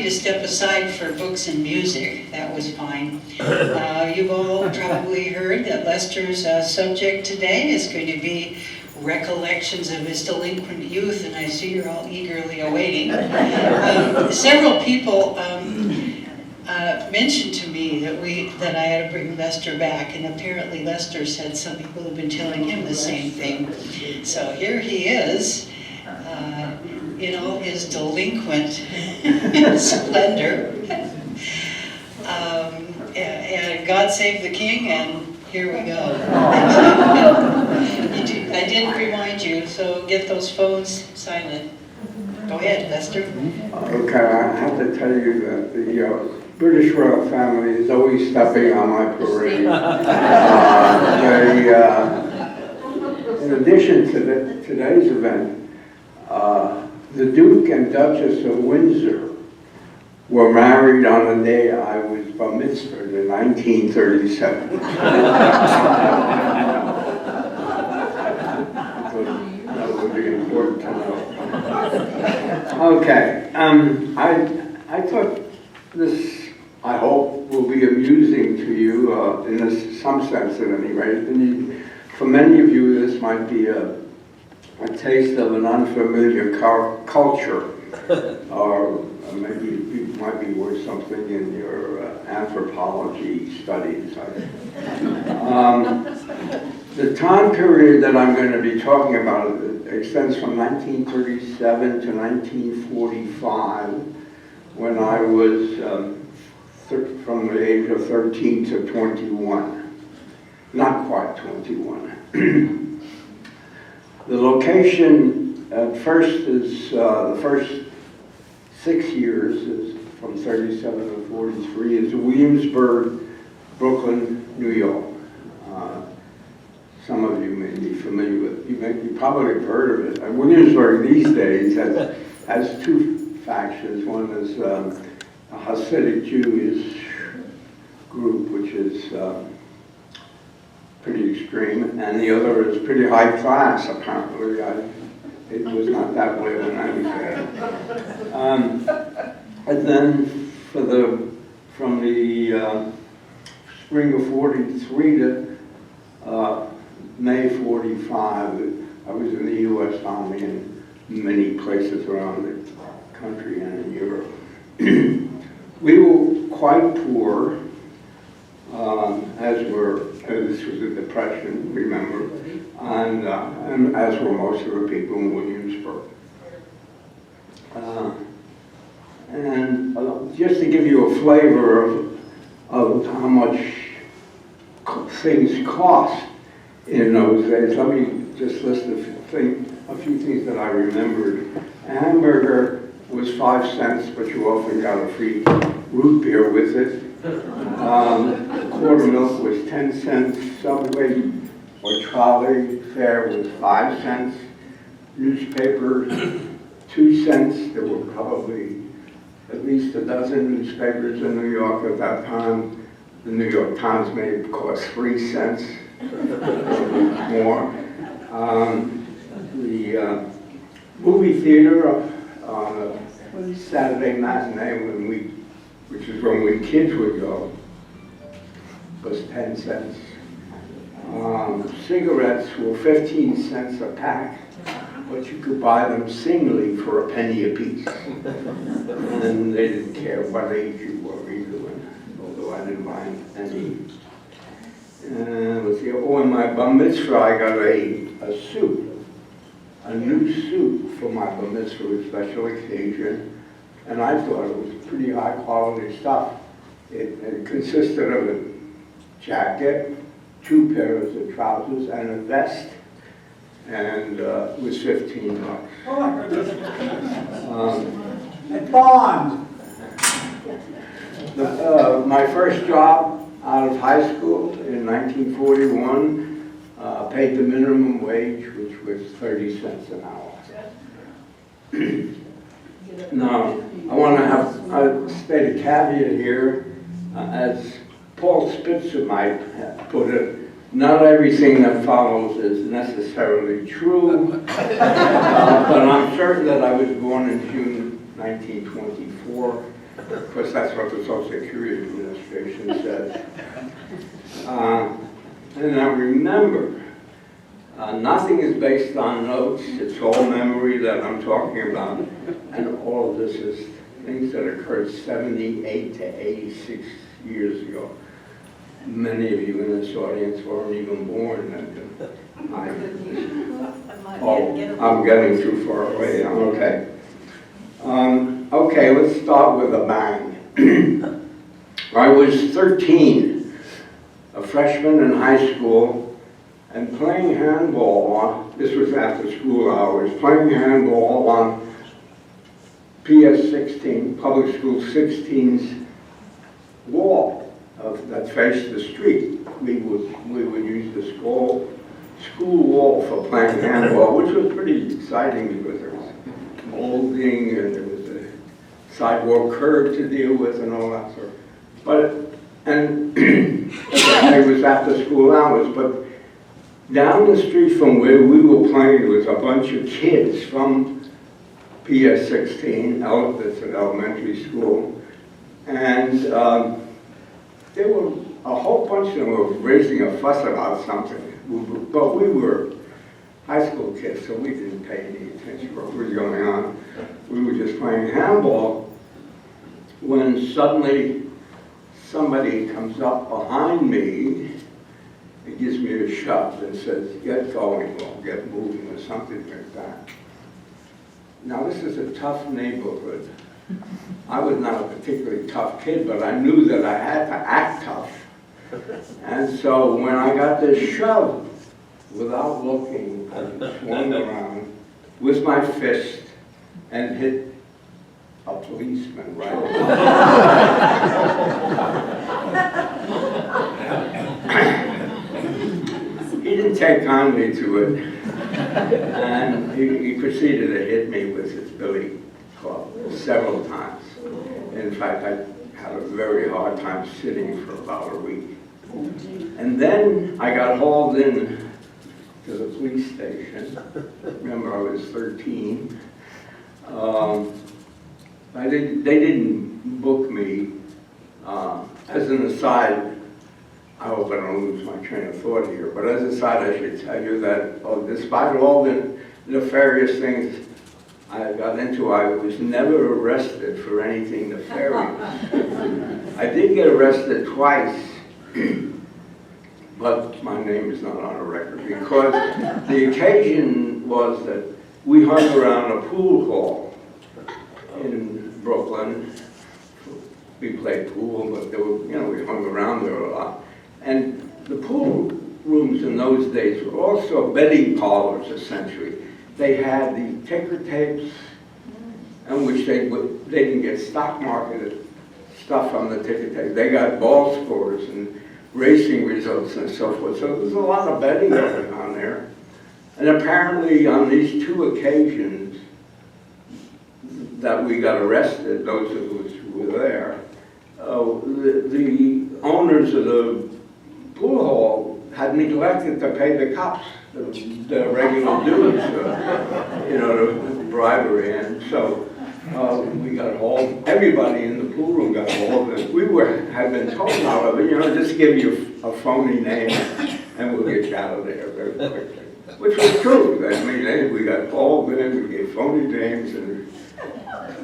happy to step aside for books and music. That was fine. You've all probably heard that Lester's subject today is going to be recollections of his delinquent youth, and I see you're all eagerly awaiting. Several people mentioned to me that I had to bring Lester back, and apparently Lester said some people have been telling him the same thing. So here he is, in all his delinquent splendor. And God save the King, and here we go. I didn't remind you, so get those phones silent. Go ahead, Lester. Okay, I have to tell you that the British royal family is always stepping on my parade. In addition to today's event, the Duke and Duchess of Windsor were married on the day I was bar mitzvahed in 1937. That would be important to know. Okay, I thought this, I hope, will be amusing to you, in some sense at any rate. And for many of you, this might be a taste of an unfamiliar culture, or maybe it might be worth something in your anthropology studies. The time period that I'm going to be talking about extends from 1937 to 1945, when I was from the age of 13 to 21, not quite 21. The location at first is, the first 6 years is from 37 to 43 is Williamsburg, Brooklyn, New York. Some of you may be familiar with, you probably have heard of it. Williamsburg these days has two factions. One is a Hasidic Jewish group, which is pretty extreme, and the other is pretty high class, apparently. It was not that way when I was there. And then from the spring of 43 to May 45, I was in the U.S. Army in many places around the country and in Europe. We were quite poor, this was a depression, remember, and as were most of the people in Williamsburg. And just to give you a flavor of how much things cost in those days, let me just list a few things that I remembered. A hamburger was 5 cents, but you often got a free root beer with it. Quarter milk was 10 cents. Subway or trolley fare was 5 cents. Newspaper, 2 cents. There were probably at least a dozen newspapers in New York at that time. The New York Times may have cost 3 cents, more. The movie theater on a Saturday matinee, which is when we kids would go, was 10 cents. Cigarettes were 15 cents a pack, but you could buy them singly for a penny apiece. And they didn't care what age you were either, although I didn't buy any. In my bar mitzvah, I got a suit, a new suit for my bar mitzvah, special occasion, and I thought it was pretty high quality stuff. It consisted of a jacket, 2 pairs of trousers, and a vest, and it was $15. Oh my goodness. A bond. My first job out of high school in 1941 paid the minimum wage, which was 30 cents an hour. Now, I want to state a caveat here. As Paul Spitzer might put it, not everything that follows is necessarily true, but I'm certain that I was born in June 1924, Of course, that's what the Social Security Administration said. And I remember, nothing is based on notes. It's all memory that I'm talking about. And all of this is things that occurred 78 to 86 years ago. Many of you in this audience weren't even born then. I'm getting too far away. Okay. Okay, let's start with a bang. I was 13, a freshman in high school, and playing handball, this was after school hours, playing handball on PS 16, Public School 16's wall that faced the street. We would use the school wall for playing handball, which was pretty exciting because there was molding and there was a sidewalk curb to deal with and all that sort of. And it was after school hours, but down the street from where we were playing was a bunch of kids from PS 16, that's an elementary school, and there were a whole bunch of them were raising a fuss about something. But we were high school kids, so we didn't pay any attention to what was going on. We were just playing handball when suddenly somebody comes up behind me and gives me a shove and says, "Get going," or "Get moving," or something like that. Now, this is a tough neighborhood. I was not a particularly tough kid, but I knew that I had to act tough. And so when I got this shove, without looking, I swung around with my fist and hit a policeman right over the head. He didn't take kindly to it, and he proceeded to hit me with his billy club several times. In fact, I had a very hard time sitting for about a week. And then I got hauled in to the police station. Remember, I was 13. They didn't book me. As an aside, I hope I don't lose my train of thought here, but as an aside, I should tell you that despite all the nefarious things I got into, I was never arrested for anything nefarious. I did get arrested twice, but my name is not on a record because the occasion was that we hung around a pool hall in Brooklyn. We played pool, but there were, we hung around there a lot. And the pool rooms in those days were also betting parlors, essentially. They had the ticker tapes, in which they didn't get stock market stuff from the ticker tape. They got ball scores and racing results and so forth. So there was a lot of betting going on there. And apparently on these two occasions that we got arrested, those of us who were there, the owners of the pool hall had neglected to pay the cops the regular dues, the bribery, and so we got hauled. Everybody in the pool room got hauled, and we had been told, however, just give you a phony name, and we'll get you out of there very quickly. Which was true. I mean, we got hauled in, we gave phony names, and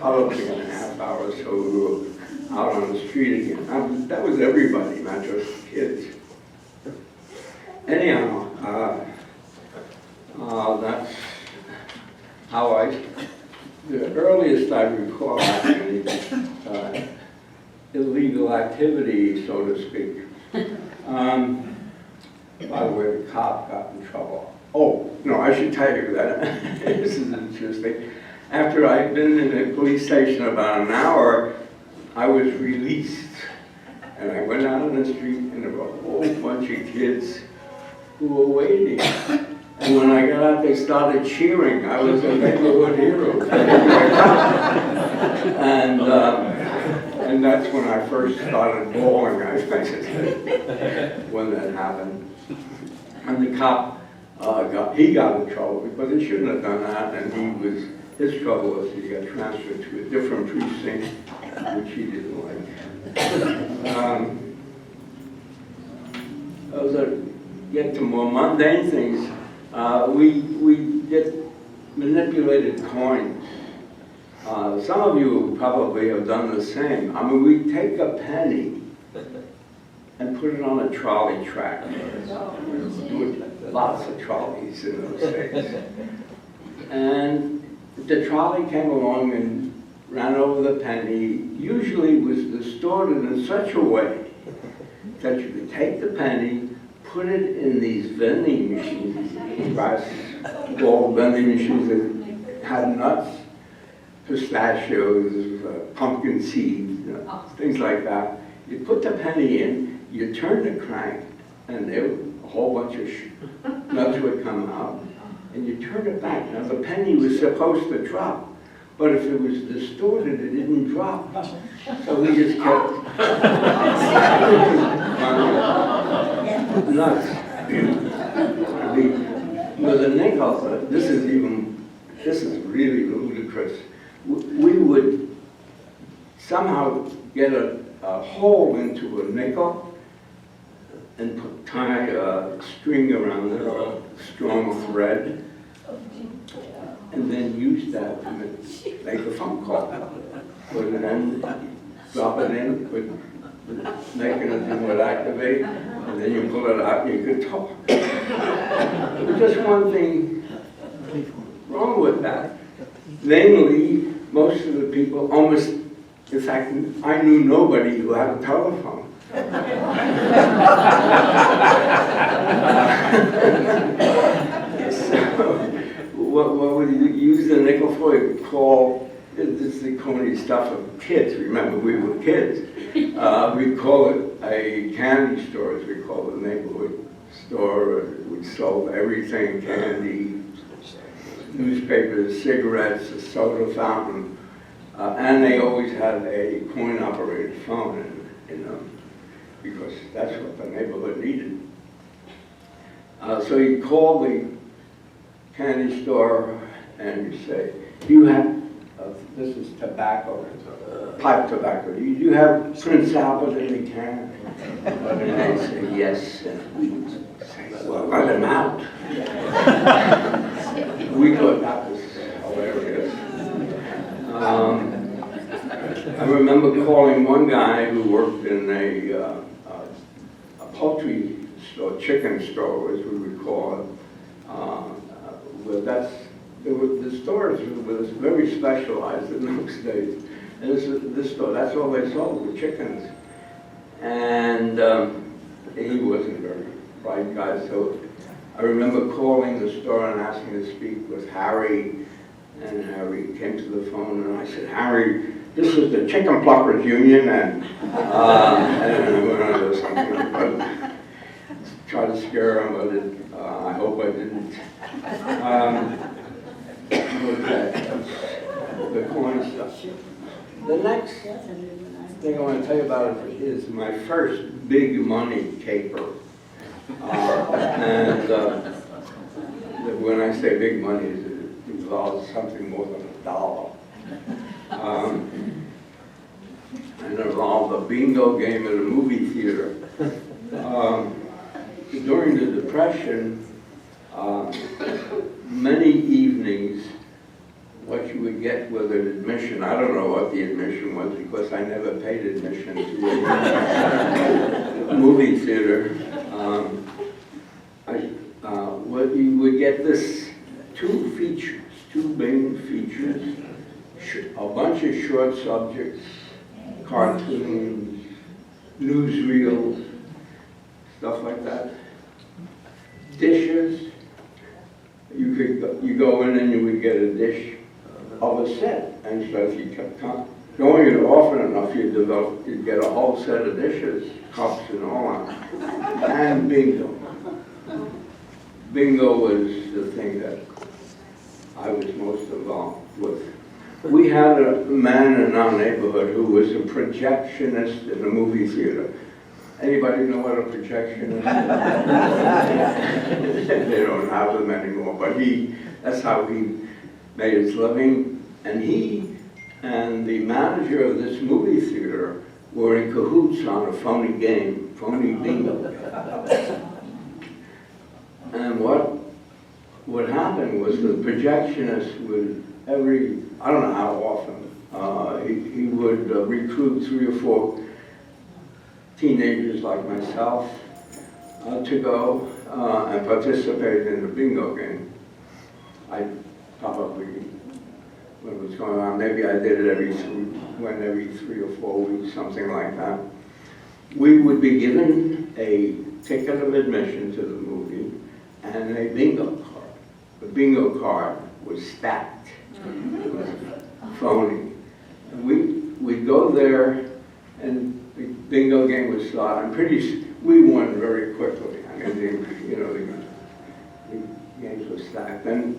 probably in a half hour, so we were out on the street again. That was everybody, not just kids. Anyhow, that's how the earliest I recall actually illegal activity, so to speak. By the way, the cop got in trouble. Oh, no, I should tell you that. This is interesting. After I'd been in the police station about an hour, I was released. And I went out on the street, and there were a whole bunch of kids who were waiting. And when I got out, they started cheering. I was a neighborhood hero. And that's when I first started bawling, I think, when that happened. And the cop, he got in trouble because he shouldn't have done that. And his trouble was he got transferred to a different precinct. which he didn't like. Those are, get to more mundane things. We get manipulated coins. Some of you probably have done the same. I mean, we take a penny and put it on a trolley track. With lots of trolleys in those days. And the trolley came along and ran over the penny. Usually it was distorted in such a way that you could take the penny, put it in these vending machines, glass gold vending machines that had nuts, pistachios, pumpkin seeds, things like that. You put the penny in, you turn the crank, and a whole bunch of nuts would come out, and you turn it back. Now the penny was supposed to drop, but if it was distorted, it didn't drop. So we just kept nuts. With a nickel, this is really ludicrous. We would somehow get a hole into a nickel and tie a string around it, or a strong thread, and then use that to make a phone call. Put it in, drop it in, make it would activate, and then you pull it out and you could talk. There was just one thing wrong with that. Namely, most of the people, almost, in fact, I knew nobody who had a telephone. So, what would you use the nickel for? You would call, this is the corny stuff of kids, remember we were kids. We'd call it a candy store, as we call the neighborhood store. We sold everything, candy, newspapers, cigarettes, a soda fountain, and they always had a coin-operated phone in them, because that's what the neighborhood needed. So you call the candy store and you say, do you have, this is tobacco, pipe tobacco, do you have Prince Albert in the can? And they say, yes. And we would say, well, let him out. We thought that was hilarious. I remember calling one guy who worked in a poultry store, chicken store, as we would call it. The stores were very specialized in those days. And this store, that's all they sold, were chickens. And he wasn't a very bright guy, so I remember calling the store and asking to speak with Harry. And Harry came to the phone and I said, Harry, this is the Chicken Pluckers Union, and I went on to something, but tried to scare him, but I hope I didn't. The coin stuff. The next thing I want to tell you about is my first big money caper. When I say big money, it involves something more than $1. And it involved a bingo game at a movie theater. During the Depression, many evenings, what you would get with an admission, I don't know what the admission was because I never paid admission to a movie theater. What you would get this two main features, a bunch of short subjects, cartoons, newsreels, stuff like that. Dishes, you go in and you would get a dish of a set, and so if you kept going it often enough, you'd get a whole set of dishes, cups and all that. And bingo. Bingo was the thing that I was most involved with. We had a man in our neighborhood who was a projectionist in a movie theater. Anybody know what a projectionist is? They don't have them anymore, but that's how he made his living. And he and the manager of this movie theater were in cahoots on a phony game, phony bingo. And what would happen was the projectionist would I don't know how often, he would recruit 3 or 4 teenagers like myself to go and participate in the bingo game. I probably, when it was going on, maybe I did it every 3 or 4 weeks, something like that. We would be given a ticket of admission to the movie and a bingo card. The bingo card was stacked. It was phony. And we'd go there, and the bingo game would start. We won very quickly. I mean, the games were stacked. Then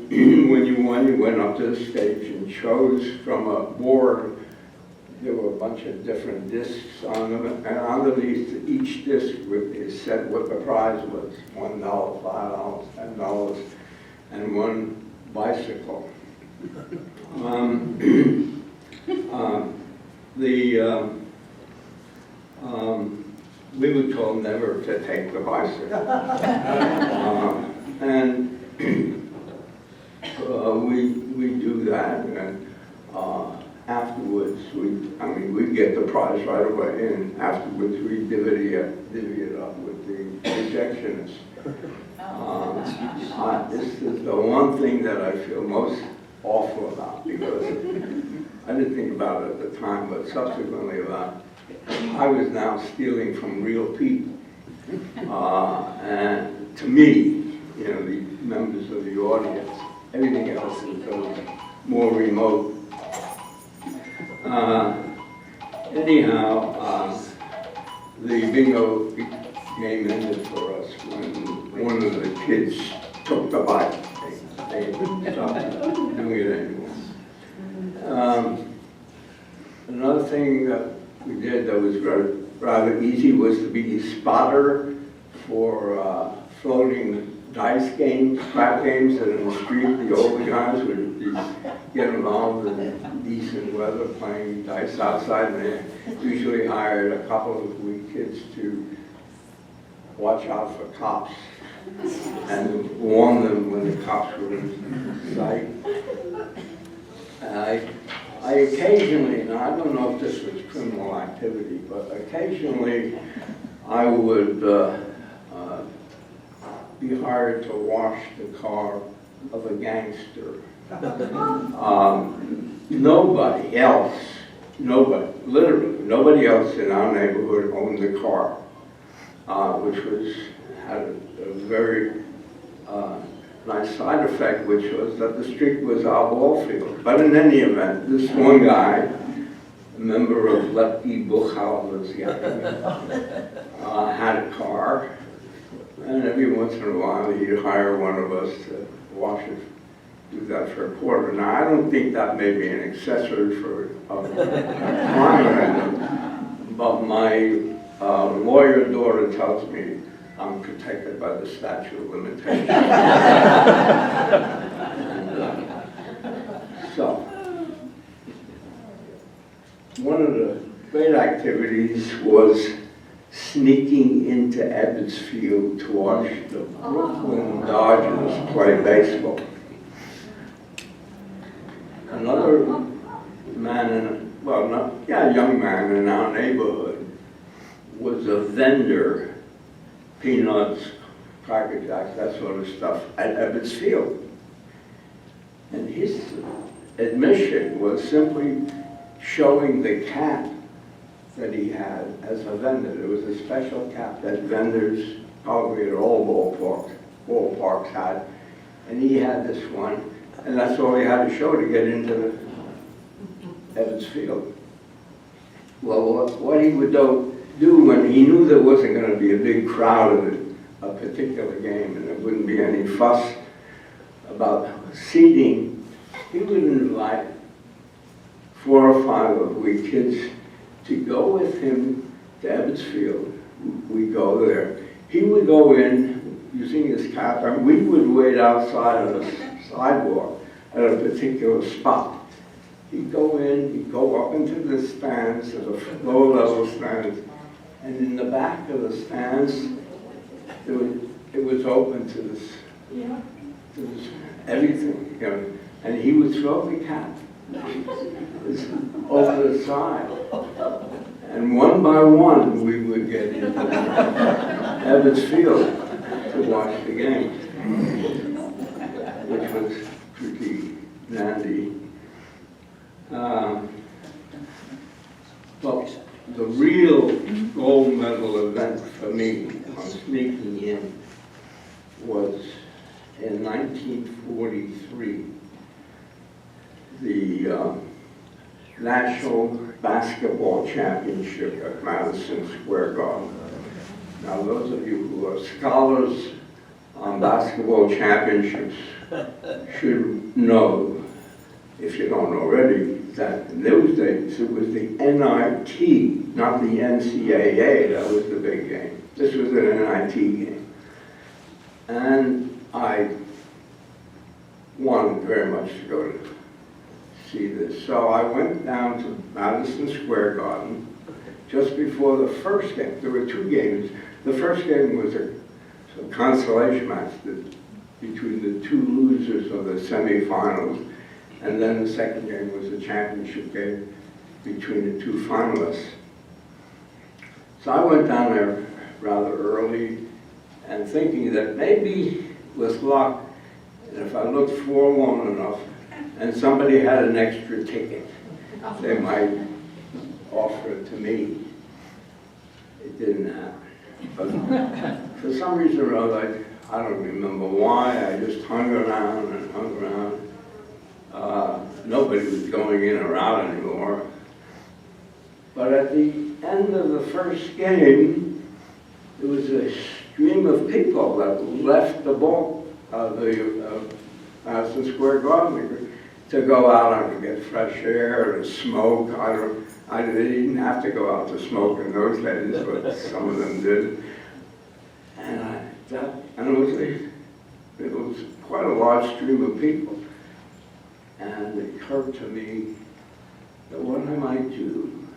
when you won, you went up to the stage and chose from a board. There were a bunch of different discs on them, and underneath each disc is said what the prize was: $1, $5, $10, and 1 bicycle. We were told never to take the bicycle, and we do that, and afterwards we get the prize right away, and afterwards we divvy it up with the projectionist. This is the one thing that I feel most awful about, because I didn't think about it at the time, but subsequently about I was now stealing from real people. And to me, the members of the audience, everything else is more remote. Anyhow, the bingo game ended for us when one of the kids took the bike. They stopped doing it anymore. Another thing that we did that was rather easy was to be a spotter for floating dice games, crap games, that in the street the older guys would get involved in decent weather playing dice outside, and they usually hired a couple of weak kids to watch out for cops and warn them when the cops were in sight. I occasionally, and I don't know if this was criminal activity, but occasionally I would be hired to wash the car of a gangster. Literally nobody else in our neighborhood owned the car, which had a very nice side effect, which was that the street was our ball field. But in any event, this one guy, a member of Lepke Buchhalter's had a car, and every once in a while he'd hire one of us to wash it, do that for a quarter. Now, I don't think that may be an accessory for a crime, but my lawyer daughter tells me I'm protected by the statute of limitations. So, one of the great activities was sneaking into Ebbets Field to watch the Brooklyn Dodgers play baseball. Another man, young man in our neighborhood was a vendor, peanuts, Cracker Jacks, that sort of stuff, at Ebbets Field. And his admission was simply showing the cap that he had as a vendor. There was a special cap that vendors, probably at all ballparks had, and he had this one, and that's all he had to show to get into the Ebbets Field. Well, what he would do when he knew there wasn't going to be a big crowd at a particular game and there wouldn't be any fuss about seating, he would invite 4 or 5 of we kids to go with him to Ebbets Field. We go there. He would go in using his cap, and we would wait outside on the sidewalk at a particular spot. he'd go in, he'd go up into the stands, to the lower level stands, and in the back of the stands, it was open to this, everything, you know, and he would throw the cat over the side. And one by one, we would get into Evans Field to watch the game, which was pretty dandy. Well, the real gold medal event for me on sneaking in was in 1943, the National Basketball Championship at Madison Square Garden. Now, those of you who are scholars on basketball championships should know, if you don't already, that in those days it was the NIT, not the NCAA, that was the big game. This was an NIT game. And I wanted very much to go to see this. So I went down to Madison Square Garden just before the first game. There were two games. The first game was a consolation match between the two losers of the semifinals, and then the second game was a championship game between the two finalists. So I went down there rather early and thinking that maybe with luck, and if I looked forlorn enough, and somebody had an extra ticket, they might offer it to me. It didn't happen. But for some reason or other, I don't remember why, I just hung around and hung around. Nobody was going in or out anymore. But at the end of the first game, there was a stream of people that left the ball, the Madison Square Garden to go out and get fresh air and smoke. I didn't have to go out to smoke in those days, but some of them did. And it was quite a large stream of people. And it occurred to me that what I might do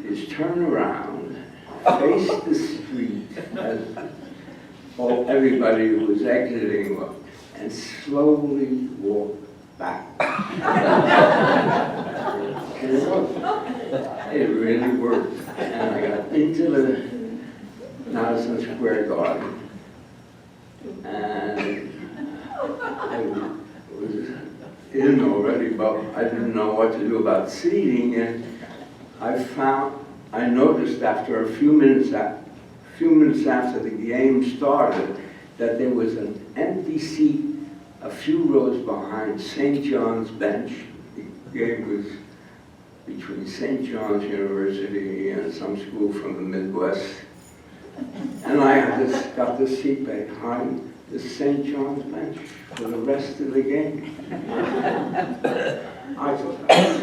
is turn around, face the street as everybody who was exiting looked, and slowly walk back. And it worked. It really worked. And I got into the Madison Square Garden, and I was in already, but I didn't know what to do about seating, and I noticed after a few minutes after the game started that there was an empty seat a few rows behind St. John's bench. The game was between St. John's University and some school from the Midwest. And I just got the seat behind the St. John's bench for the rest of the game. I thought that was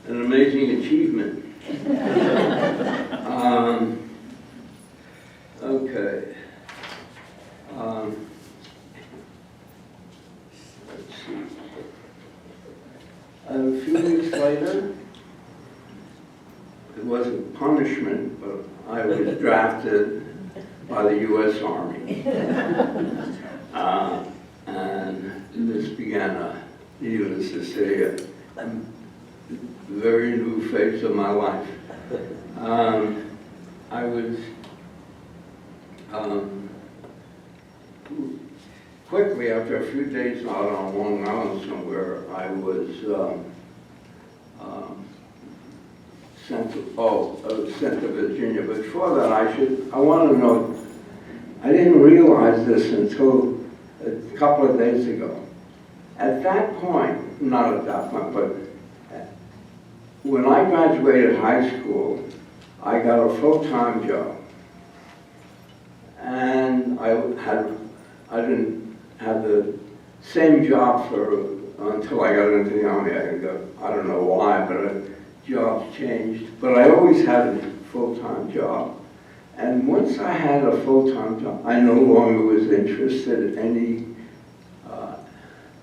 an amazing achievement. Okay. Let's see. A few weeks later, it wasn't punishment, but I was drafted by the U.S. Army. And this began needless to say, a very new phase of my life. I was quickly, after a few days out on Long Island somewhere, I was sent to Virginia. But before that, I want to note, I didn't realize this until a couple of days ago. At that point, not at that point, but when I graduated high school, I got a full-time job. And I didn't have the same job until I got into the Army. I don't know why, but jobs changed. But I always had a full-time job. And once I had a full-time job, I no longer was interested in any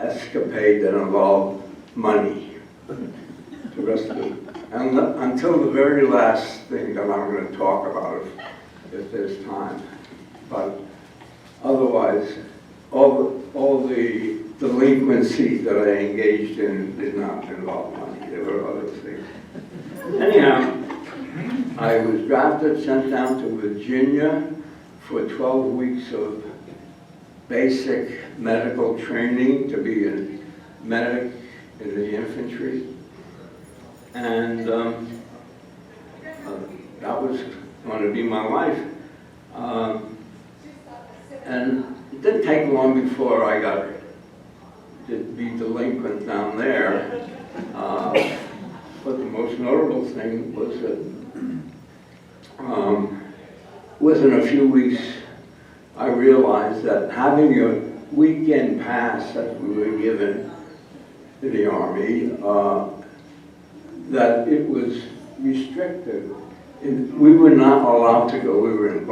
escapade that involved money. the rest of it. And until the very last thing that I'm going to talk about, if there's time. But otherwise, all the delinquency that I engaged in did not involve money. There were other things. Anyhow, I was drafted, sent down to Virginia for 12 weeks of basic medical training to be a medic in the infantry. And that was going to be my life. And it didn't take long before I got to be delinquent down there. But the most notable thing was that within a few weeks, I realized that having a weekend pass that we were given in the Army, that it was restricted. We were not allowed to go. We were in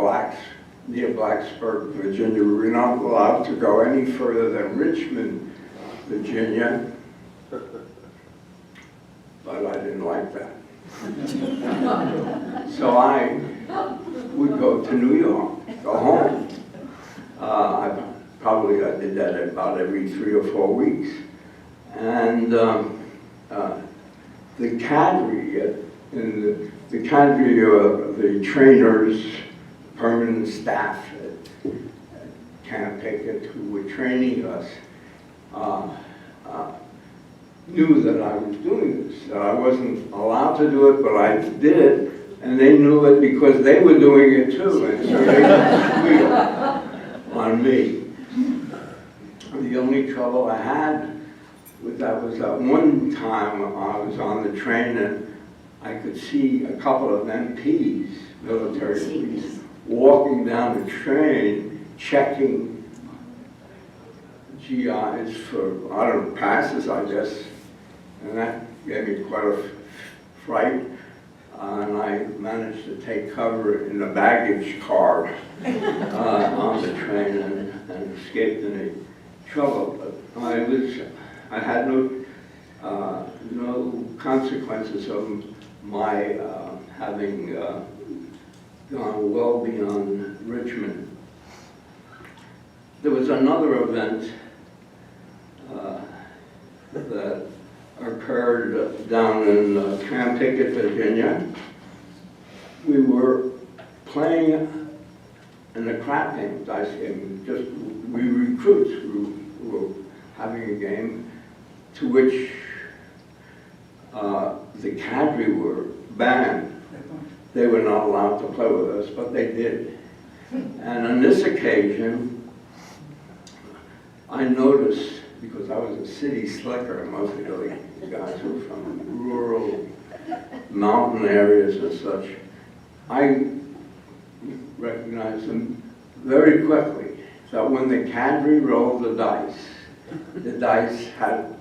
near Blacksburg, Virginia. We were not allowed to go any further than Richmond, Virginia. But I didn't like that. So I would go to New York, go home. I did that about every 3 or 4 weeks. And the cadre, the cadre of the trainers, permanent staff at Camp Pickett who were training us, knew that I was doing this, that I wasn't allowed to do it, but I did it, and they knew it because they were doing it too, and so they squealed on me. The only trouble I had with that was that one time I was on the train and I could see a couple of MPs, military police, walking down the train, checking GIs for, I don't know, passes, I guess. And that gave me quite a fright. And I managed to take cover in the baggage car on the train and escaped any trouble. But I had no consequences of my having gone well beyond Richmond. There was another event that occurred down in Camp Pickett, Virginia. We were playing in a crap game, dice game. We recruits who were having a game to which the cadre were banned. They were not allowed to play with us, but they did. And on this occasion, I noticed, because I was a city slicker, most of the guys were from rural mountain areas and such, I recognized them very quickly. So when the cadre rolled the dice had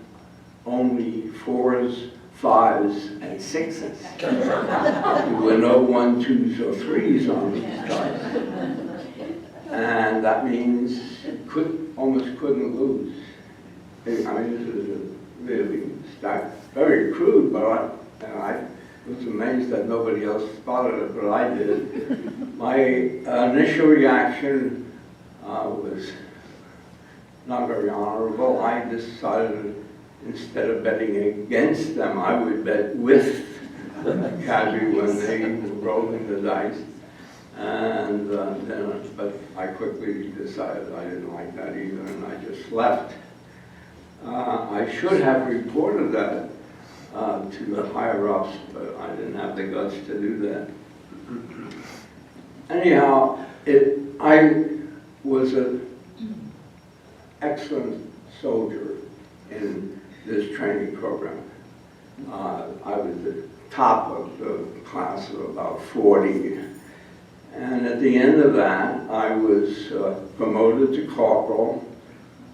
only 4s, 5s, and 6s. There were no 1, 2s, or 3s on these dice. And that means almost couldn't lose. I mean, this is really very crude, but I was amazed that nobody else spotted it, but I did. My initial reaction was not very honorable. I decided instead of betting against them, I would bet with the cadre when they were rolling the dice. And but I quickly decided I didn't like that either, and I just left. I should have reported that to the higher ups, but I didn't have the guts to do that. Anyhow, I was an excellent soldier in this training program. I was the top of the class of about 40. And at the end of that, I was promoted to corporal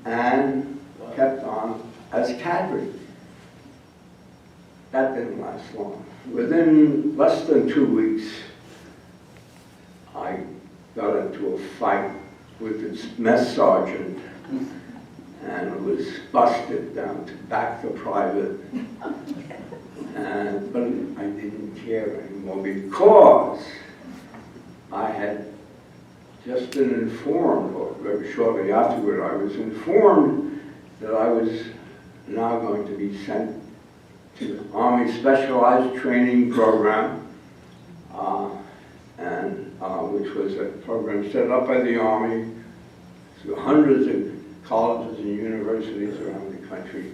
and kept on as cadre. That didn't last long. Within less than 2 weeks, I got into a fight with its mess sergeant. and it was busted down to back to private. But I didn't care anymore because I had just been informed, or very shortly afterward, I was informed that I was now going to be sent to the Army Specialized Training Program, which was a program set up by the Army through hundreds of colleges and universities around the country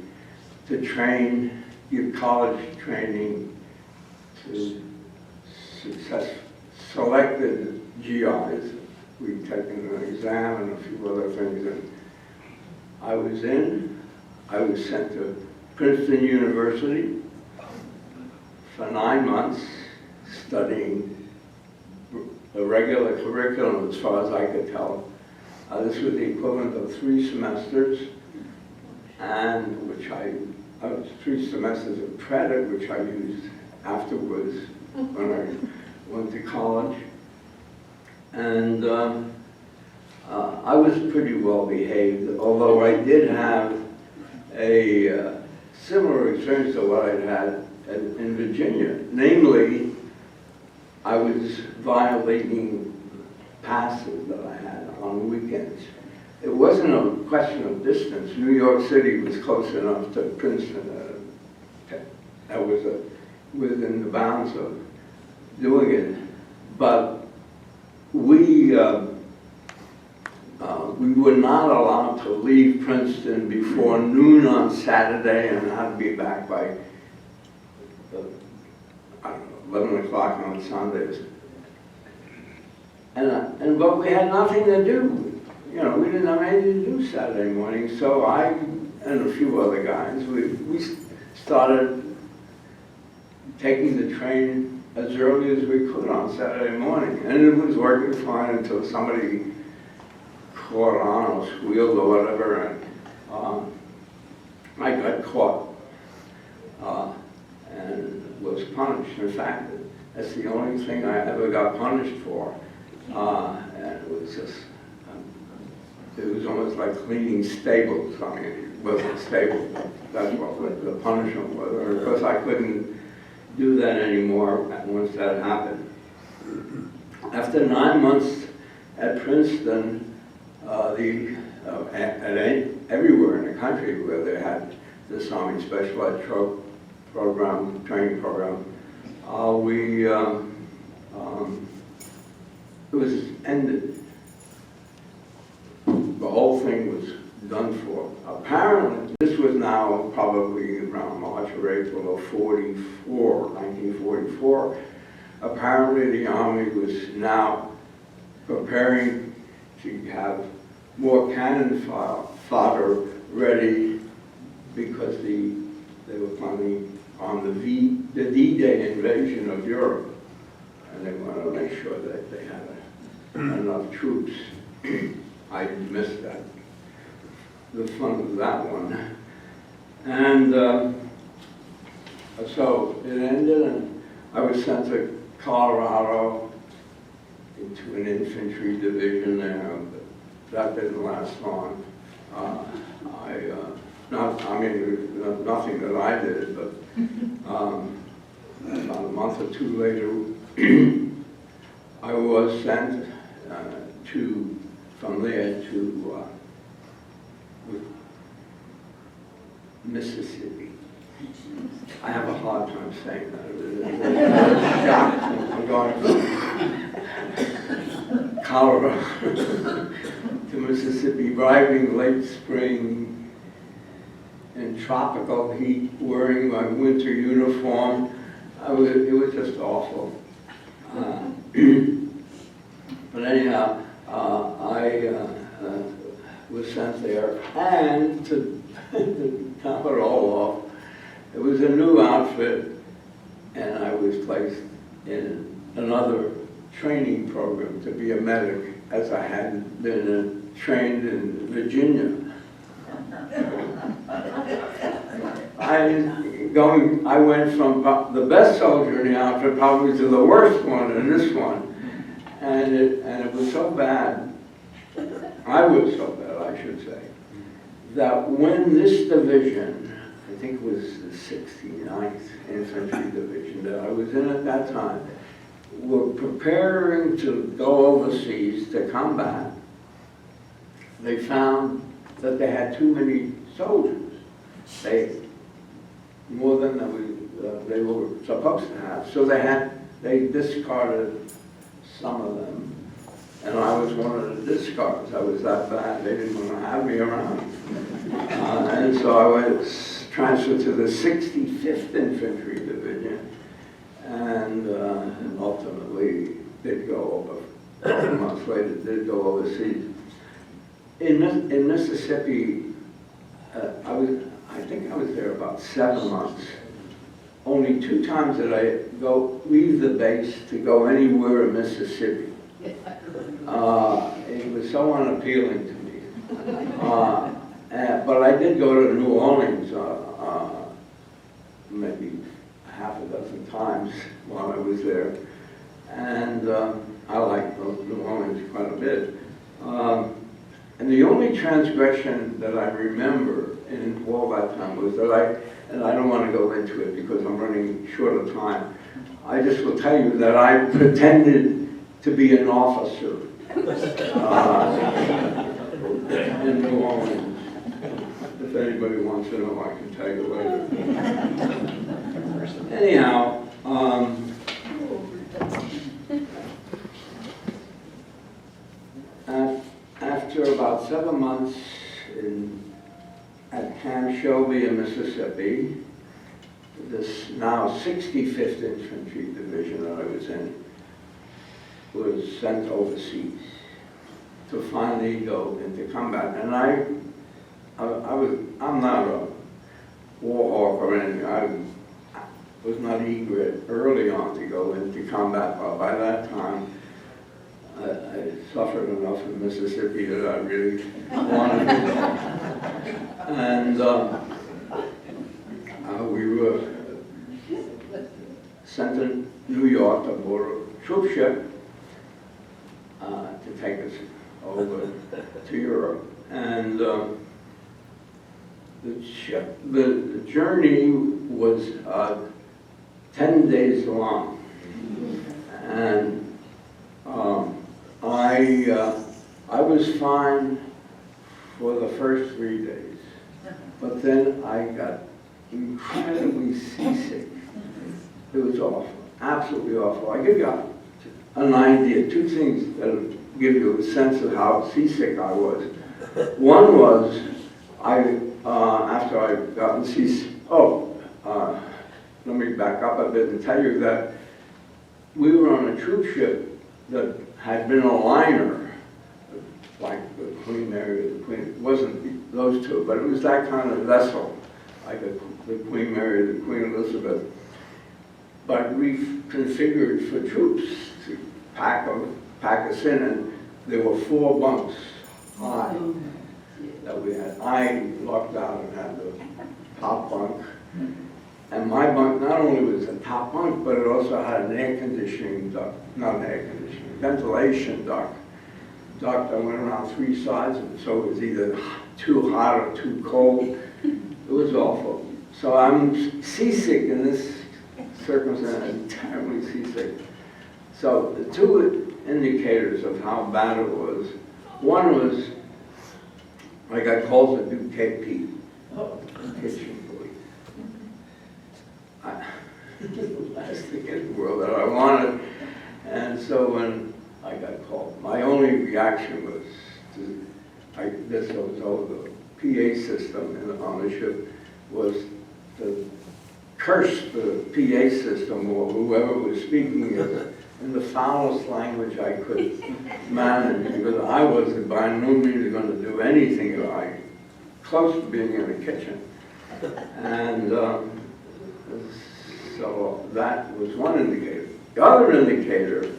to train, give college training to selected GIs. We'd taken an exam and a few other things, and I was sent to Princeton University for 9 months, studying the regular curriculum as far as I could tell. This was the equivalent of 3 semesters, and which I was 3 semesters of credit, which I used afterwards when I went to college. And I was pretty well behaved, although I did have a similar experience to what I'd had in Virginia. Namely, I was violating passes that I had on weekends. It wasn't a question of distance. New York City was close enough to Princeton. That was within the bounds of doing it. But we were not allowed to leave Princeton before noon on Saturday and had to be back by, I don't know, 11 o'clock on Sundays. But we had nothing to do. You know, we didn't have anything to do Saturday morning, so I and a few other guys, we started taking the train as early as we could on Saturday morning. And it was working fine until somebody caught on or squealed or whatever, and I got caught and was punished. In fact, that's the only thing I ever got punished for. And it was just, it was almost like cleaning stables. I mean, it wasn't stable, but that's what the punishment was. Of course, I couldn't do that anymore once that happened. After 9 months at Princeton, everywhere in the country where they had this Army Specialized program, training program, it was ended. The whole thing was done for. Apparently, this was now probably around March or April of 1944. Apparently, the Army was now preparing to have more cannon fodder ready because they were planning on the D-Day invasion of Europe, and they wanted to make sure that they had enough troops. I missed that, the fun of that one. And so it ended, and I was sent to Colorado into an infantry division there, but that didn't last long. Nothing that I did, but about a month or two later, I was sent from there to Mississippi. I have a hard time saying that. I'm going from Colorado to Mississippi, driving late spring in tropical heat, wearing my winter uniform. It was just awful. But anyhow, I was sent there, and to top it all off, it was a new outfit, and I was placed in another training program to be a medic, as I had been trained in Virginia. I went from the best soldier in the outfit probably to the worst one in this one, and it was so bad. I was so bad, I should say, that when this division, I think it was the 69th Infantry Division that I was in at that time, were preparing to go overseas to combat, they found that they had too many soldiers. More than they were supposed to have. So they discarded some of them. And I was one of the discards. I was that bad. They didn't want to have me around. And so I was transferred to the 65th Infantry Division, and ultimately did go over, a couple months later, did go overseas. In Mississippi, I think I was there about 7 months. Only 2 times did I leave the base to go anywhere in Mississippi. It was so unappealing to me. But I did go to New Orleans maybe half a dozen times while I was there. And I liked New Orleans quite a bit. And the only transgression that I remember in all that time was that and I don't want to go into it because I'm running short of time. I just will tell you that I pretended to be an officer in New Orleans. If anybody wants to know, I can tell you later. Anyhow, after about 7 months at Camp Shelby in Mississippi, this now 65th Infantry Division that I was in was sent overseas to finally go into combat. And I'm not a war hawk or anything. I was not eager early on to go into combat, but by that time I suffered enough in Mississippi that I really wanted to go. And we were sent to New York aboard a troop ship to take us over to Europe. And the journey was 10 days long. And I was fine for the first 3 days, but then I got incredibly seasick. It was awful, absolutely awful. I give you an idea, 2 things that will give you a sense of how seasick I was. One was, after I got seasick, let me back up a bit and tell you that we were on a troop ship that had been a liner, like the Queen Mary, it wasn't those 2, but it was that kind of vessel, like the Queen Mary, the Queen Elizabeth. But we configured for troops to pack us in, and there were 4 bunks high that we had. I lucked out and had the top bunk. And my bunk not only was a top bunk, but it also had an air conditioning duct, not an air conditioning, ventilation duct that went around 3 sides of it, so it was either too hot or too cold. It was awful. So I'm seasick in this circumstance, I'm terribly seasick. So the 2 indicators of how bad it was, one was I got called to do KP, kitchen boy. The last thing in the world that I wanted. And so when I got called, my only reaction was this was over the PA system on the ship, was to curse the PA system or whoever was speaking in the foulest language I could manage, because I wasn't by no means going to do anything close to being in the kitchen. And so that was one indicator. The other indicator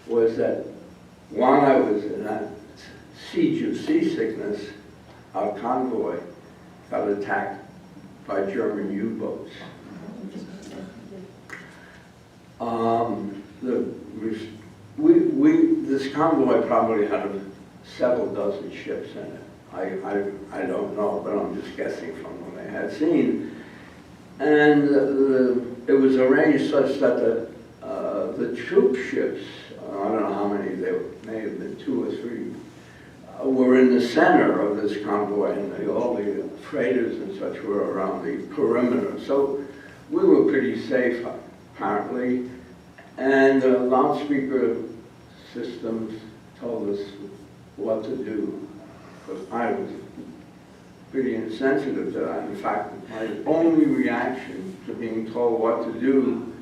was that while I was in that siege of seasickness, our convoy got attacked by German U-boats. This convoy probably had several dozen ships in it. I don't know, but I'm just guessing from what I had seen. And it was arranged such that the troop ships, I don't know how many there may have been, 2 or 3, were in the center of this convoy, and all the freighters and such were around the perimeter. So we were pretty safe, apparently. And loudspeaker systems told us what to do, because I was pretty insensitive to that. In fact, my only reaction to being told what to do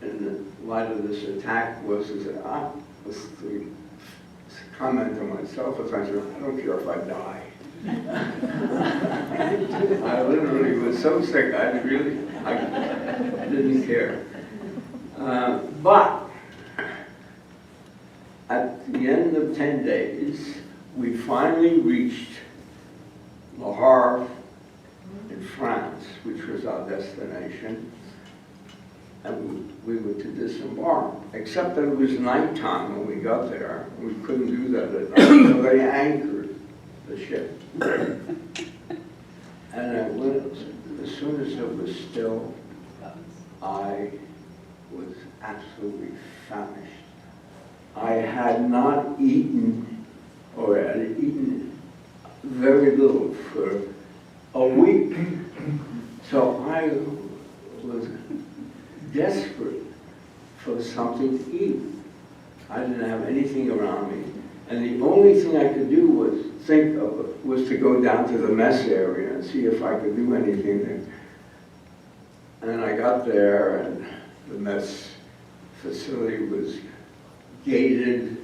in light of this attack was to comment to myself as I said, I don't care if I die. I literally was so sick, I didn't care. But at the end of 10 days, we finally reached Le Havre in France, which was our destination, and we were to disembark, except that it was nighttime when we got there. We couldn't do that at night, so they anchored the ship. And as soon as it was still, I was absolutely famished. I had not eaten, or I had eaten very little for a week. So I was desperate for something to eat. I didn't have anything around me. And the only thing I could do was to go down to the mess area and see if I could do anything there. And I got there, and the mess facility was gated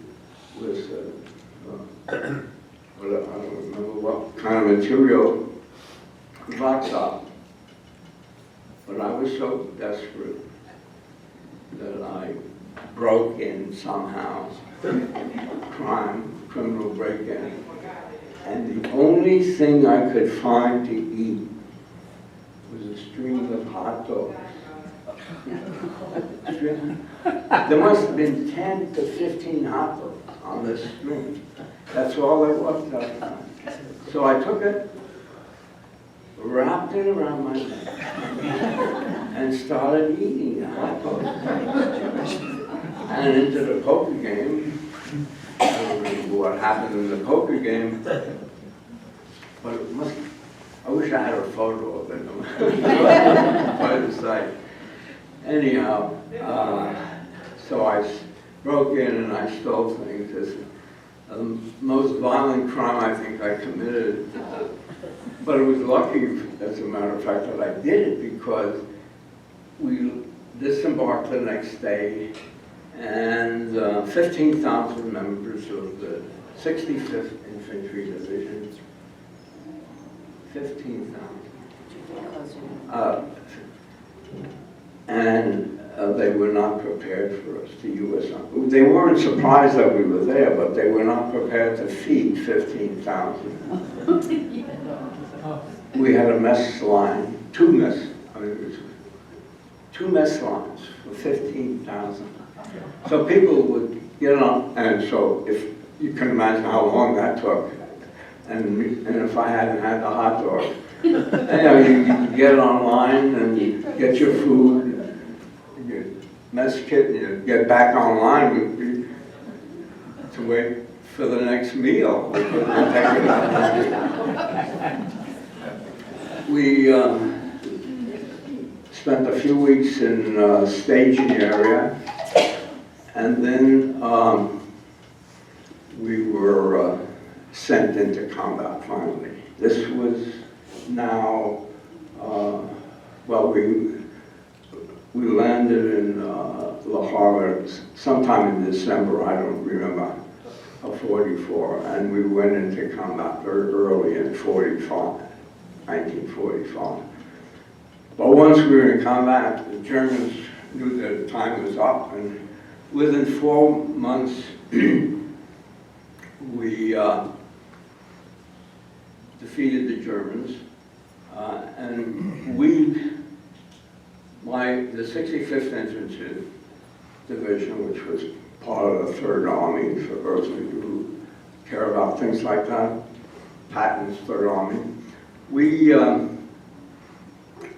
with, I don't remember what kind of material, blacktop. But I was so desperate that I broke in somehow, criminal break-in. And the only thing I could find to eat was a stream of hot dogs. There must have been 10 to 15 hot dogs on this string. That's all there was. So I took it, wrapped it around my neck, and started eating the hot dogs. And into the poker game. I don't remember what happened in the poker game, but I wish I had a photo of it. Quite a sight. Anyhow, so I broke in and I stole things. It's the most violent crime I think I committed. But it was lucky, as a matter of fact, that I did it, because we disembarked the next day, and 15,000 members of the 65th Infantry Division, 15,000. And they were not prepared for us, the U.S. Army. They weren't surprised that we were there, but they were not prepared to feed 15,000. We had a mess line, two mess lines for 15,000. So people would get on, and so if you can imagine how long that took, and if I hadn't had the hot dog, you get online and you get your food, your mess kit, and you get back online to wait for the next meal. We spent a few weeks in staging area, and then we were sent into combat finally. This was now, well, we landed in Le Havre sometime in December, I don't remember, of 44, and we went into combat very early in 1945. But once we were in combat, the Germans knew that time was up, and within 4 months, we defeated the Germans, and the 65th Infantry Division, which was part of the 3rd Army for Earthly Group, care about things like that, patents for the Army. We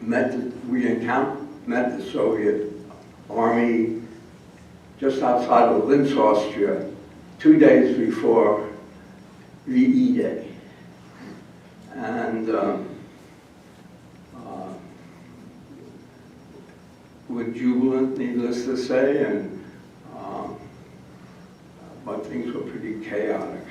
met the Soviet Army just outside of Linz, Austria, 2 days before VE Day. And were jubilant, needless to say, and but things were pretty chaotic.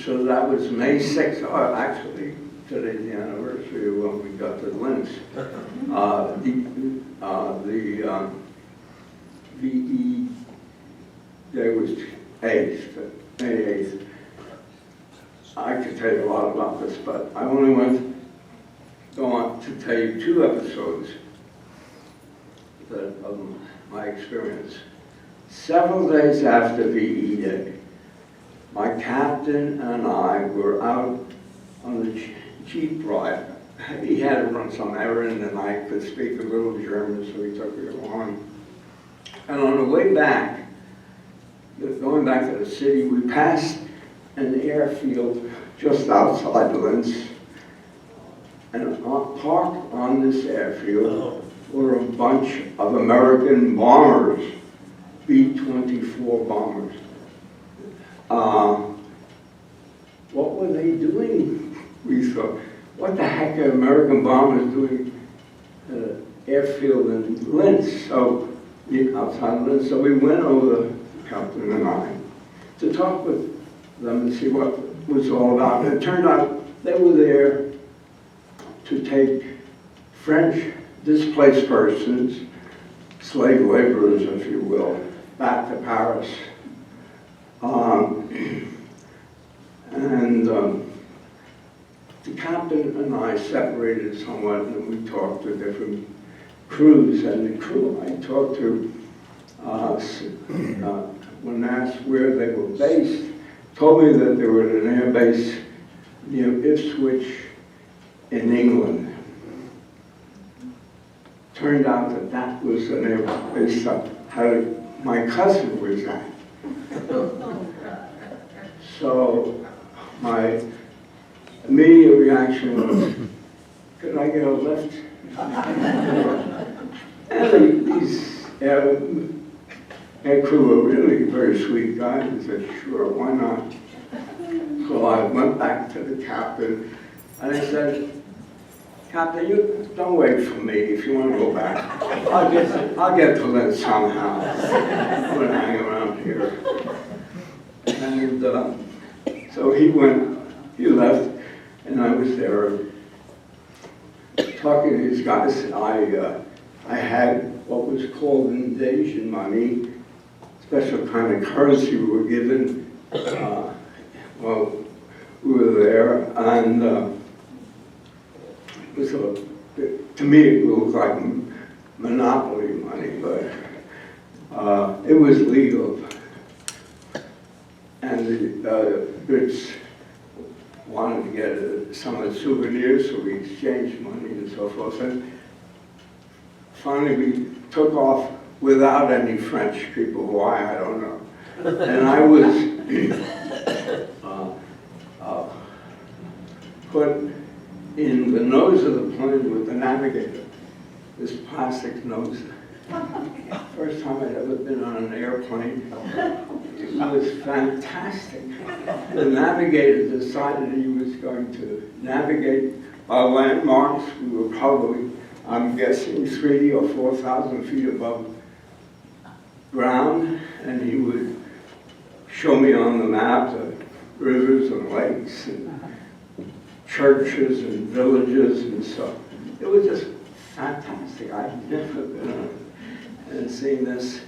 So that was May 6th, actually, today's the anniversary of when we got to Linz. The VE Day was 8th, May 8th. I could tell you a lot about this, but I only go on to tell you 2 episodes of my experience. Several days after VE Day, my captain and I were out on the Jeep ride. He had to run some errand and I could speak a little German, so he took me along. And on the way back, going back to the city, we passed an airfield just outside Linz. And parked on this airfield were a bunch of American bombers, B-24 bombers. What were they doing? We thought, what the heck are American bombers doing at an airfield in Linz? So, outside Linz. So we went over, the captain and I, to talk with them and see what it was all about. And it turned out they were there to take French displaced persons, slave laborers, if you will, back to Paris. The captain and I separated somewhat, and we talked to different crews. And the crew I talked to, when asked where they were based, told me that they were at an air base near Ipswich in England. Turned out that that was an air base how my cousin was at. So my immediate reaction was, could I get a lift? And these air crew were really very sweet guys. I said, sure, why not? So I went back to the captain and I said, Captain, you don't wait for me if you want to go back. I'll get to Linz somehow. I'm going to hang around here. And so he left, and I was there talking to these guys. I had what was called invasion money, special kind of currency we were given. Well, we were there, and it was to me it looked like monopoly money, but it was legal. And the Brits wanted to get some of the souvenirs, so we exchanged money and so forth. And finally we took off without any French people. Why, I don't know. And I was put in the nose of the plane with the navigator, this plastic nose. First time I'd ever been on an airplane. It was fantastic. The navigator decided he was going to navigate our landmarks. We were probably, I'm guessing, 3,000 or 4,000 feet above ground, and he would show me on the map the rivers and lakes and churches and villages and stuff. It was just fantastic. I'd never been on and seen this.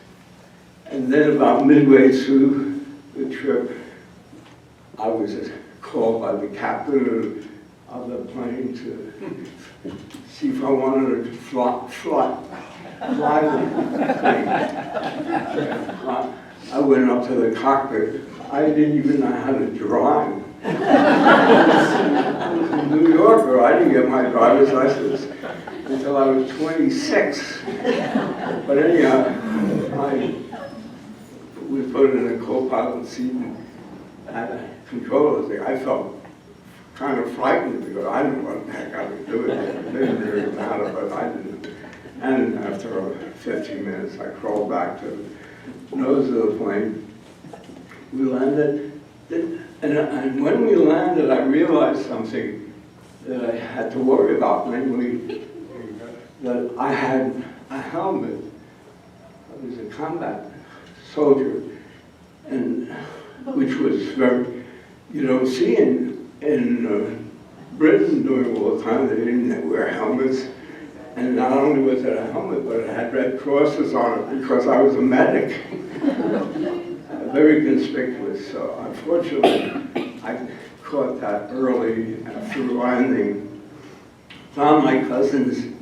And then about midway through the trip, I was called by the captain of the plane to see if I wanted to fly the plane. I went up to the cockpit. I didn't even know how to drive. I was a New Yorker. I didn't get my driver's license until I was 26. But anyhow, I we put in a co-pilot seat and had a controller thing. I felt kind of frightened because I didn't know what the heck I was doing. It didn't really matter, but I didn't. And after 15 minutes, I crawled back to the nose of the plane. We landed, and when we landed, I realized something that I had to worry about, namely that I had a helmet. I was a combat soldier, and which was very, you don't see in Britain during wartime. They didn't wear helmets, and not only was it a helmet, but it had red crosses on it because I was a medic. Very conspicuous. So unfortunately, I caught that early after landing. Found my cousin's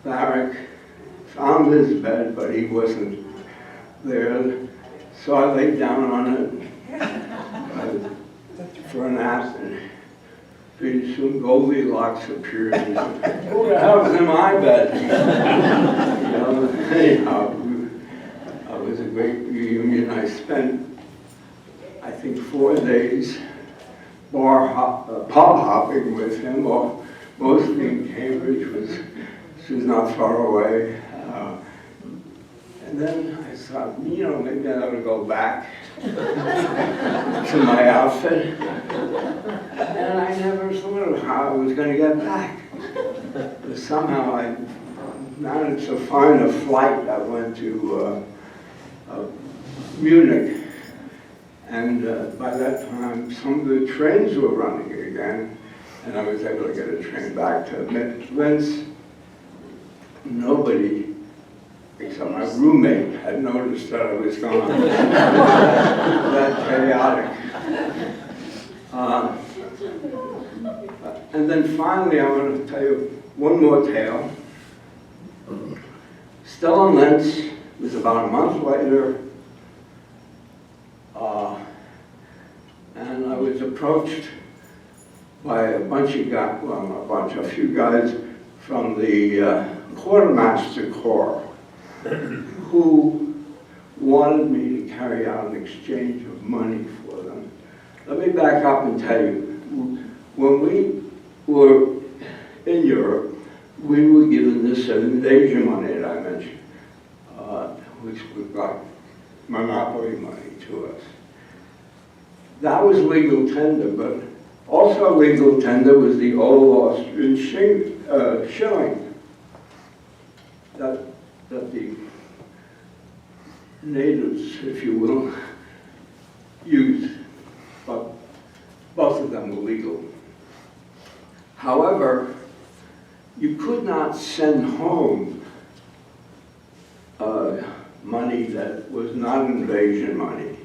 barrack, found his bed, but he wasn't there. So I laid down on it for a nap, and pretty soon Goldilocks appeared. And said, "Who the hell's in my bed?" You know, anyhow, it was a great reunion. I spent, I think, 4 days pub hopping with him, or mostly in Cambridge, which was not far away. And then I thought, you know, maybe I ought to go back to my outfit. And I never thought of how I was going to get back. But somehow I managed to find a flight that went to Munich. And by that time, some of the trains were running again, and I was able to get a train back to Linz. Nobody, except my roommate, had noticed that I was gone. That chaotic. And then finally, I want to tell you one more tale. Still in Linz, it was about a month later, and I was approached by a bunch of guys, well, not a bunch, a few guys from the Quartermaster Corps who wanted me to carry out an exchange of money for them. Let me back up and tell you, when we were in Europe, we were given this invasion money that I mentioned, which was like monopoly money to us. That was legal tender, but also legal tender was the old Austrian shilling that the natives, if you will, used, but both of them were legal. However, you could not send home money that was not invasion money.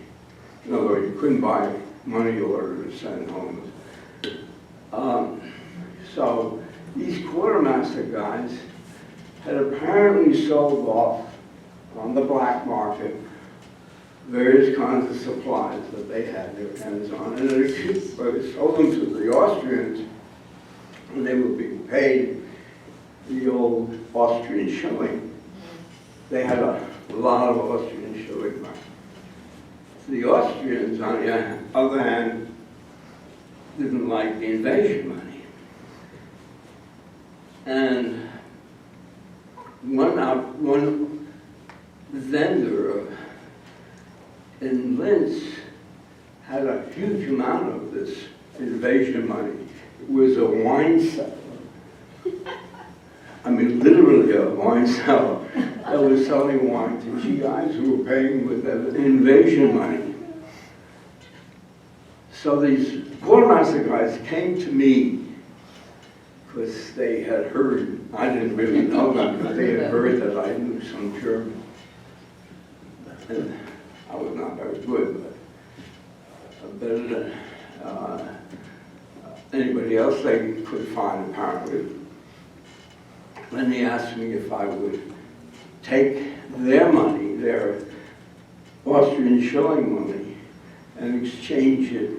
In other words, you couldn't buy money order to send home. So these quartermaster guys had apparently sold off on the black market various kinds of supplies that they had their hands on, and they sold them to the Austrians, and they were being paid the old Austrian shilling. They had a lot of Austrian shilling money. The Austrians, on the other hand, didn't like the invasion money. And one vendor in Linz had a huge amount of this invasion money. It was a wine cellar. I mean, literally a wine cellar that was selling wine to GIs who were paying with the invasion money. So these quartermaster guys came to me because they had heard, I didn't really know them, but they had heard that I knew some German. And I was not very good, but better than anybody else they could find, apparently. And they asked me if I would take their money, their Austrian shilling money, and exchange it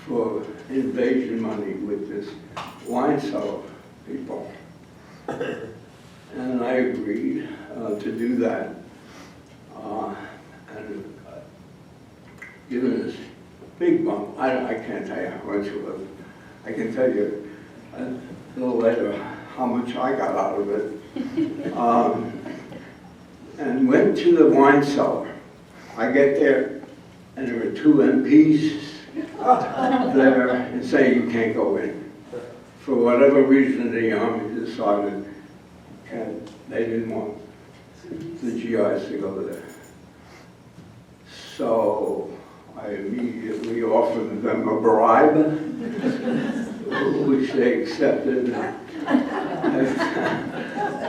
for invasion money with this wine cellar people. And I agreed to do that. And given this big bump. I can't tell you how much it was. I can tell you a little later how much I got out of it. And went to the wine cellar. I get there, and there were 2 MPs there and saying you can't go in. For whatever reason, the Army decided they didn't want the GIs to go there. So I immediately offered them a bribe, which they accepted.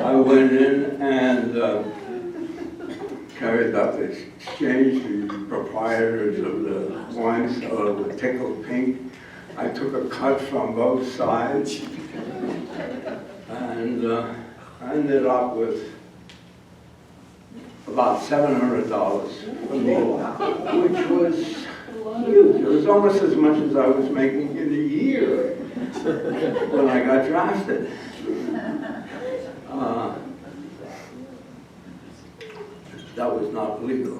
I went in and carried out the exchange. The proprietors of the wine cellar were tickled pink. I took a cut from both sides, and I ended up with about $700 for me, which was huge. It was almost as much as I was making in a year when I got drafted. That was not legal,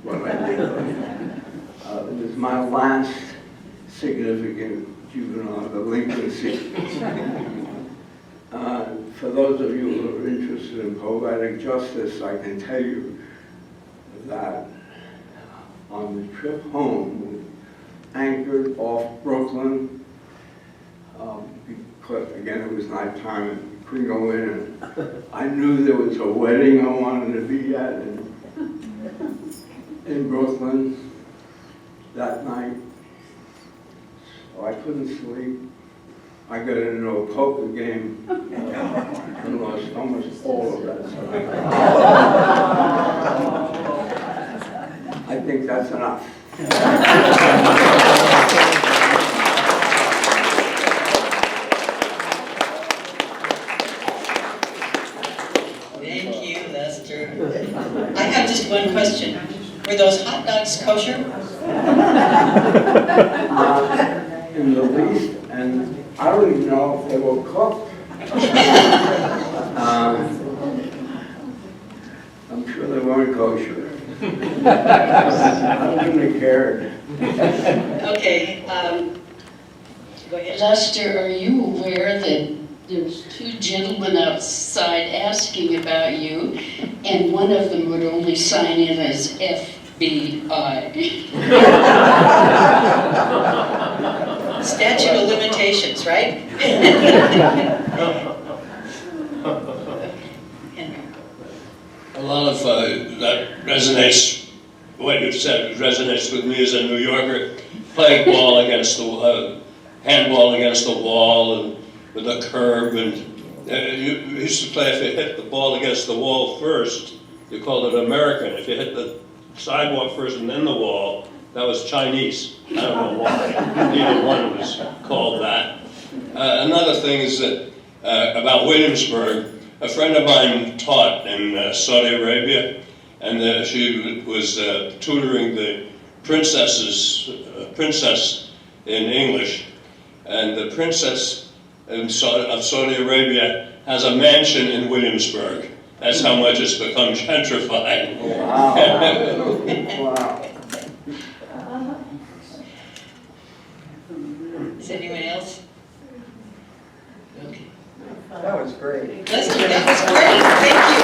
what I did. It was my last significant juvenile delinquency. For those of you who are interested in poetic justice, I can tell you that on the trip home, we anchored off Brooklyn, because again it was nighttime and we couldn't go in. And I knew there was a wedding I wanted to be at in Brooklyn that night, so I couldn't sleep. I got into a poker game and lost almost all of that stuff. I think that's enough. Thank you, Lester. I have just one question. Were those hot dogs kosher? Not in the least, and I don't even know if they were cooked. I'm sure they weren't kosher. I wouldn't have cared. Okay, go ahead. Lester, are you aware that there's 2 gentlemen outside asking about you, and one of them would only sign in as FBI? Statute of limitations, right? A lot of that resonates, what you've said resonates with me as a New Yorker, playing ball against the, handball against the wall and with a curve. And you used to play, if you hit the ball against the wall first, you called it American. If you hit the sidewalk first and then the wall, that was Chinese. I don't know why. Neither one was called that. Another thing is that about Williamsburg, a friend of mine taught in Saudi Arabia, and she was tutoring the princess in English, and the princess of Saudi Arabia has a mansion in Williamsburg. That's how much it's become gentrified. Wow. Wow. Is anyone else? Okay. That was great. Lester, that was great. Thank you.